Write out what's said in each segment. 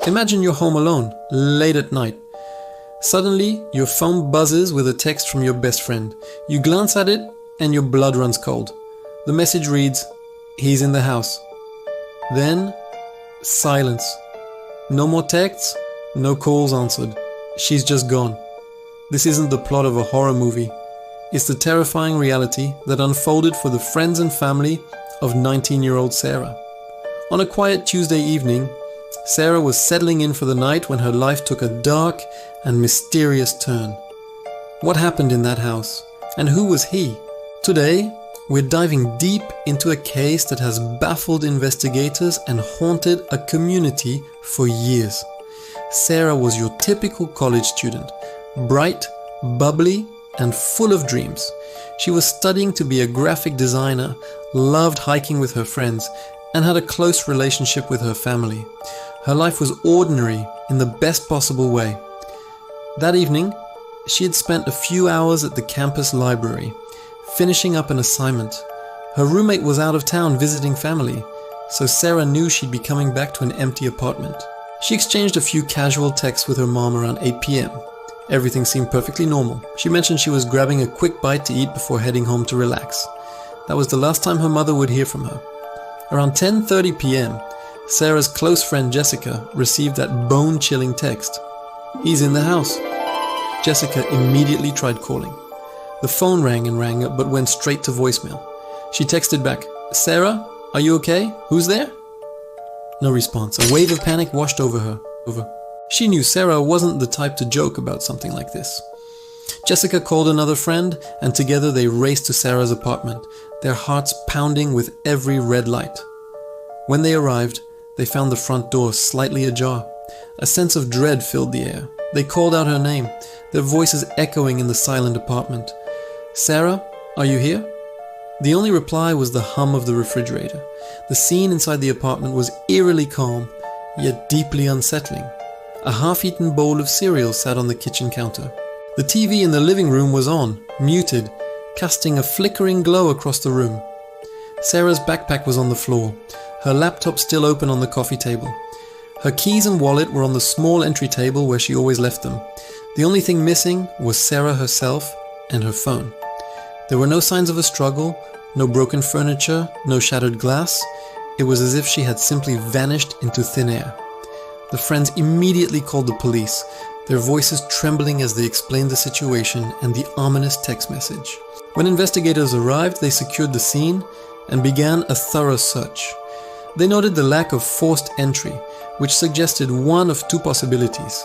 Imagine you're home alone, late at night. Suddenly, your phone buzzes with a text from your best friend. You glance at it and your blood runs cold. The message reads, "He's in the house." Then, silence. No more texts, no calls answered. She's just gone. This isn't the plot of a horror movie. It's the terrifying reality that unfolded for the friends and family of 19-year-old Sarah. On a quiet Tuesday evening, Sarah was settling in for the night when her life took a dark and mysterious turn. What happened in that house? And who was he? Today, we're diving deep into a case that has baffled investigators and haunted a community for years. Sarah was your typical college student, bright, bubbly, and full of dreams. She was studying to be a graphic designer, loved hiking with her friends, and had a close relationship with her family. Her life was ordinary in the best possible way. That evening, she had spent a few hours at the campus library, finishing up an assignment. Her roommate was out of town visiting family, so Sarah knew she'd be coming back to an empty apartment. She exchanged a few casual texts with her mom around 8 p.m. Everything seemed perfectly normal. She mentioned she was grabbing a quick bite to eat before heading home to relax. That was the last time her mother would hear from her. Around 10:30 p.m., Sarah's close friend Jessica received that bone-chilling text. "He's in the house." Jessica immediately tried calling. The phone rang and rang but went straight to voicemail. She texted back, "Sarah, are you okay? Who's there?" No response. A wave of panic washed over her. She knew Sarah wasn't the type to joke about something like this. Jessica called another friend, and together they raced to Sarah's apartment, their hearts pounding with every red light. When they arrived, they found the front door slightly ajar. A sense of dread filled the air. They called out her name, their voices echoing in the silent apartment. "Sarah, are you here?" The only reply was the hum of the refrigerator. The scene inside the apartment was eerily calm, yet deeply unsettling. A half-eaten bowl of cereal sat on the kitchen counter. The TV in the living room was on, muted, casting a flickering glow across the room. Sarah's backpack was on the floor, her laptop still open on the coffee table. Her keys and wallet were on the small entry table where she always left them. The only thing missing was Sarah herself and her phone. There were no signs of a struggle, no broken furniture, no shattered glass. It was as if she had simply vanished into thin air. The friends immediately called the police, their voices trembling as they explained the situation and the ominous text message. When investigators arrived, they secured the scene and began a thorough search. They noted the lack of forced entry, which suggested one of two possibilities.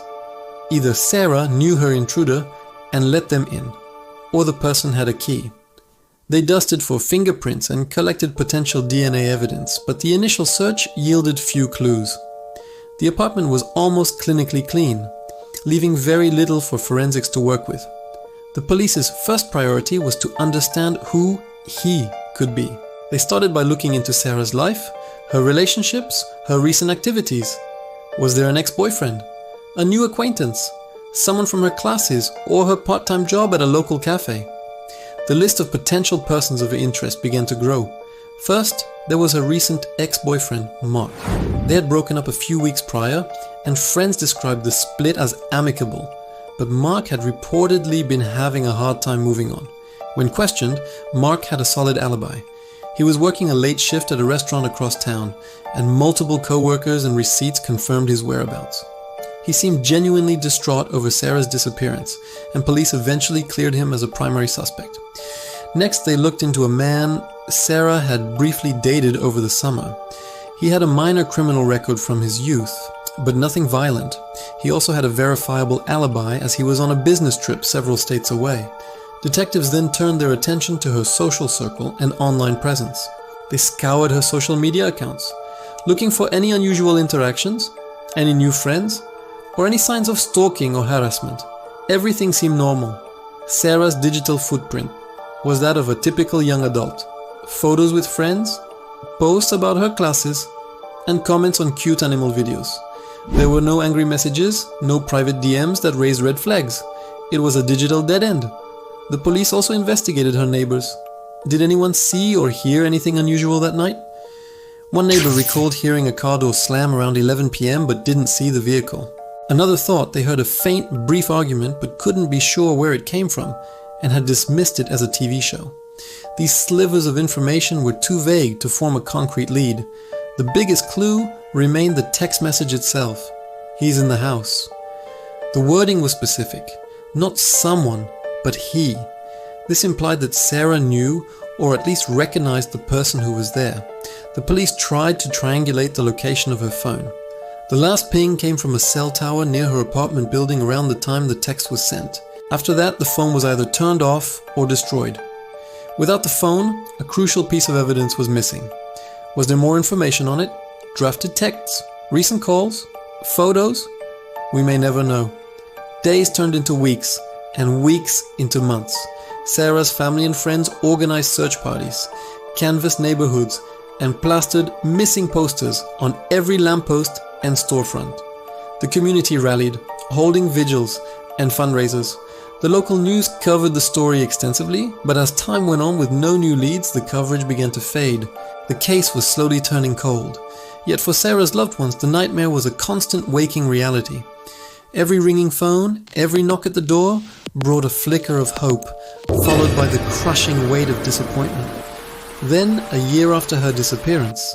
Either Sarah knew her intruder and let them in, or the person had a key. They dusted for fingerprints and collected potential DNA evidence, but the initial search yielded few clues. The apartment was almost clinically clean, leaving very little for forensics to work with. The police's first priority was to understand who he could be. They started by looking into Sarah's life, her relationships, her recent activities. Was there an ex-boyfriend? A new acquaintance? Someone from her classes or her part-time job at a local cafe? The list of potential persons of interest began to grow. First, there was her recent ex-boyfriend, Mark. They had broken up a few weeks prior, and friends described the split as amicable, but Mark had reportedly been having a hard time moving on. When questioned, Mark had a solid alibi. He was working a late shift at a restaurant across town, and multiple co-workers and receipts confirmed his whereabouts. He seemed genuinely distraught over Sarah's disappearance, and police eventually cleared him as a primary suspect. Next, they looked into a man Sarah had briefly dated over the summer. He had a minor criminal record from his youth, but nothing violent. He also had a verifiable alibi as he was on a business trip several states away. Detectives then turned their attention to her social circle and online presence. They scoured her social media accounts, looking for any unusual interactions, any new friends, or any signs of stalking or harassment. Everything seemed normal. Sarah's digital footprint was that of a typical young adult. Photos with friends, posts about her classes, and comments on cute animal videos. There were no angry messages, no private DMs that raised red flags. It was a digital dead end. The police also investigated her neighbors. Did anyone see or hear anything unusual that night? One neighbor recalled hearing a car door slam around 11 p.m. but didn't see the vehicle. Another thought they heard a faint, brief argument but couldn't be sure where it came from and had dismissed it as a TV show. These slivers of information were too vague to form a concrete lead. The biggest clue remained the text message itself. He's in the house. The wording was specific. Not someone, but he. This implied that Sarah knew or at least recognized the person who was there. The police tried to triangulate the location of her phone. The last ping came from a cell tower near her apartment building around the time the text was sent. After that, the phone was either turned off or destroyed. Without the phone, a crucial piece of evidence was missing. Was there more information on it? Drafted texts? Recent calls? Photos? We may never know. Days turned into weeks, and weeks into months. Sarah's family and friends organized search parties, canvassed neighborhoods, and plastered missing posters on every lamppost and storefront. The community rallied, holding vigils and fundraisers. The local news covered the story extensively, but as time went on with no new leads, the coverage began to fade. The case was slowly turning cold. Yet for Sarah's loved ones, the nightmare was a constant waking reality. Every ringing phone, every knock at the door brought a flicker of hope, followed by the crushing weight of disappointment. Then, a year after her disappearance,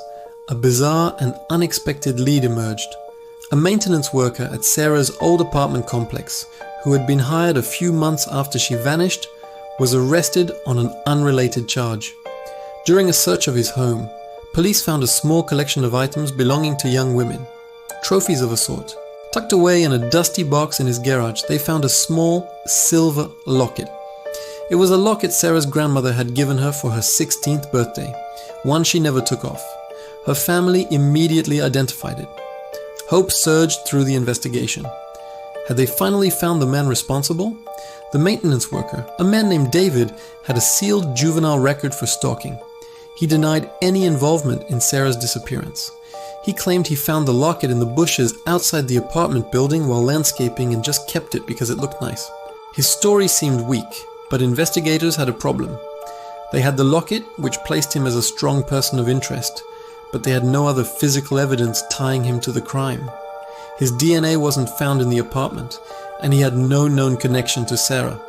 a bizarre and unexpected lead emerged. A maintenance worker at Sarah's old apartment complex, who had been hired a few months after she vanished, was arrested on an unrelated charge. During a search of his home, police found a small collection of items belonging to young women, trophies of a sort. Tucked away in a dusty box in his garage, they found a small silver locket. It was a locket Sarah's grandmother had given her for her 16th birthday, one she never took off. Her family immediately identified it. Hope surged through the investigation. Had they finally found the man responsible? The maintenance worker, a man named David, had a sealed juvenile record for stalking. He denied any involvement in Sarah's disappearance. He claimed he found the locket in the bushes outside the apartment building while landscaping and just kept it because it looked nice. His story seemed weak, but investigators had a problem. They had the locket, which placed him as a strong person of interest, but they had no other physical evidence tying him to the crime. His DNA wasn't found in the apartment, and he had no known connection to Sarah.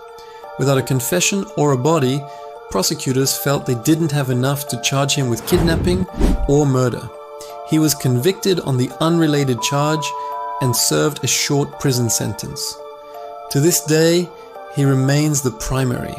Without a confession or a body, prosecutors felt they didn't have enough to charge him with kidnapping or murder. He was convicted on the unrelated charge and served a short prison sentence. To this day, he remains the primary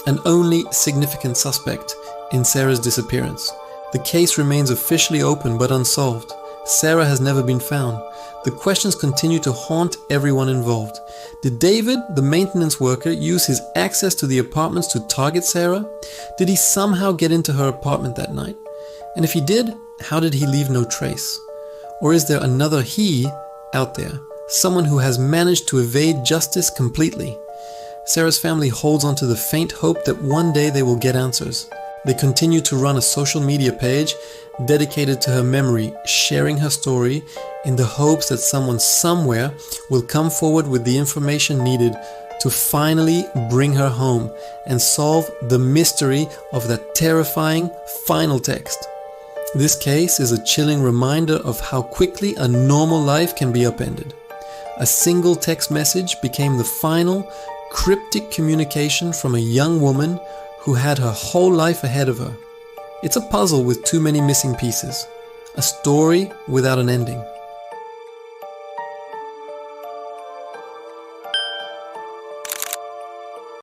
and only significant suspect in Sarah's disappearance. The case remains officially open but unsolved. Sarah has never been found. The questions continue to haunt everyone involved. Did David, the maintenance worker, use his access to the apartments to target Sarah? Did he somehow get into her apartment that night? And if he did, how did he leave no trace? Or is there another he out there? Someone who has managed to evade justice completely? Sarah's family holds on to the faint hope that one day they will get answers. They continue to run a social media page dedicated to her memory, sharing her story in the hopes that someone somewhere will come forward with the information needed to finally bring her home and solve the mystery of that terrifying final text. This case is a chilling reminder of how quickly a normal life can be upended. A single text message became the final, cryptic communication from a young woman who had her whole life ahead of her. It's a puzzle with too many missing pieces, a story without an ending.